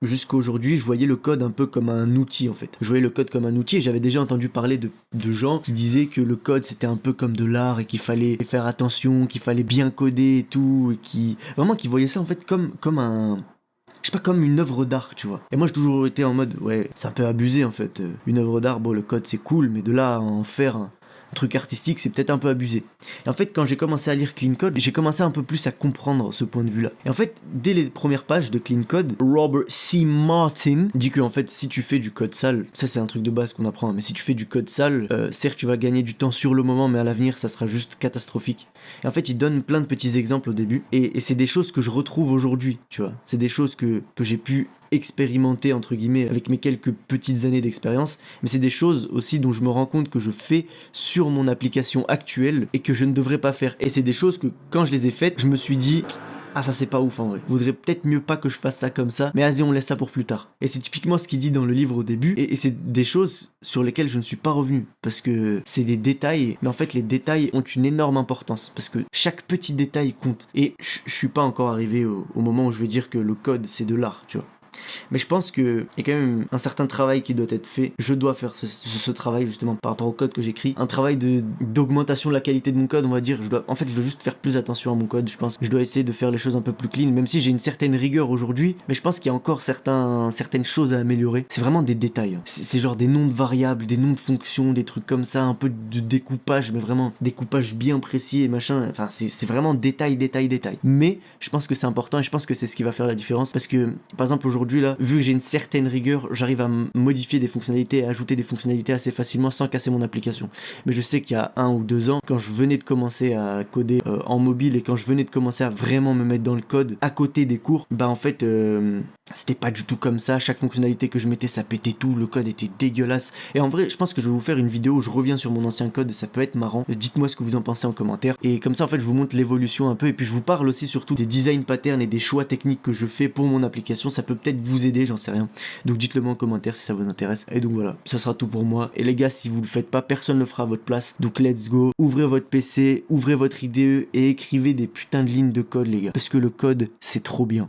jusqu'à aujourd'hui, je voyais le code un peu comme un outil en fait. Je voyais le code comme un outil et j'avais déjà entendu parler de gens qui disaient que le code c'était un peu comme de l'art et qu'il fallait faire attention, qu'il fallait bien coder et tout, et qui voyaient ça en fait comme un, je sais pas, comme une œuvre d'art, tu vois. Et moi j'ai toujours été en mode, ouais, c'est un peu abusé en fait. Une œuvre d'art, bon le code c'est cool, mais de là à en faire un truc artistique, c'est peut-être un peu abusé. Et en fait, quand j'ai commencé à lire Clean Code, j'ai commencé un peu plus à comprendre ce point de vue-là. Et en fait, dès les premières pages de Clean Code, Robert C. Martin dit que en fait, si tu fais du code sale, ça c'est un truc de base qu'on apprend, hein, mais si tu fais du code sale, certes tu vas gagner du temps sur le moment, mais à l'avenir ça sera juste catastrophique. Et en fait, il donne plein de petits exemples au début, et c'est des choses que je retrouve aujourd'hui, tu vois. C'est des choses que j'ai pu expérimenter entre guillemets avec mes quelques petites années d'expérience, mais c'est des choses aussi dont je me rends compte que je fais sur mon application actuelle et que je ne devrais pas faire. Et c'est des choses que quand je les ai faites, je me suis dit ah ça c'est pas ouf en vrai. Vaudrait peut-être mieux pas que je fasse ça comme ça, mais vas-y on laisse ça pour plus tard. Et c'est typiquement ce qu'il dit dans le livre au début, et c'est des choses sur lesquelles je ne suis pas revenu, parce que c'est des détails, mais en fait les détails ont une énorme importance, parce que chaque petit détail compte. Et je suis pas encore arrivé au moment où je vais dire que le code c'est de l'art, tu vois. Mais je pense qu'il y a quand même un certain travail qui doit être fait. Je dois faire ce travail justement par rapport au code que j'écris. Un travail d'augmentation de la qualité de mon code, on va dire. Je dois juste faire plus attention à mon code, je pense. Je dois essayer de faire les choses un peu plus clean, même si j'ai une certaine rigueur aujourd'hui. Mais je pense qu'il y a encore certaines choses à améliorer. C'est vraiment des détails. C'est genre des noms de variables, des noms de fonctions, des trucs comme ça, un peu de découpage, mais vraiment découpage bien précis et machin. Enfin, c'est vraiment détail. Mais je pense que c'est important et je pense que c'est ce qui va faire la différence. Parce que, par exemple, aujourd'hui, là, vu que j'ai une certaine rigueur, j'arrive à modifier des fonctionnalités et ajouter des fonctionnalités assez facilement sans casser mon application. Mais je sais qu'il y a 1 ou 2 ans, quand je venais de commencer à coder en mobile et quand je venais de commencer à vraiment me mettre dans le code à côté des cours, bah en fait, c'était pas du tout comme ça. Chaque fonctionnalité que je mettais, ça pétait tout, le code était dégueulasse. Et en vrai, je pense que je vais vous faire une vidéo où je reviens sur mon ancien code, ça peut être marrant. Dites-moi ce que vous en pensez en commentaire. Et comme ça, en fait, je vous montre l'évolution un peu et puis je vous parle aussi surtout des design patterns et des choix techniques que je fais pour mon application. Ça peut peut-être vous aider, j'en sais rien. Donc dites-le moi en commentaire si ça vous intéresse. Et donc voilà, ça sera tout pour moi. Et les gars, si vous le faites pas, personne ne le fera à votre place. Donc let's go. Ouvrez votre PC, ouvrez votre IDE et écrivez des putains de lignes de code, les gars. Parce que le code, c'est trop bien.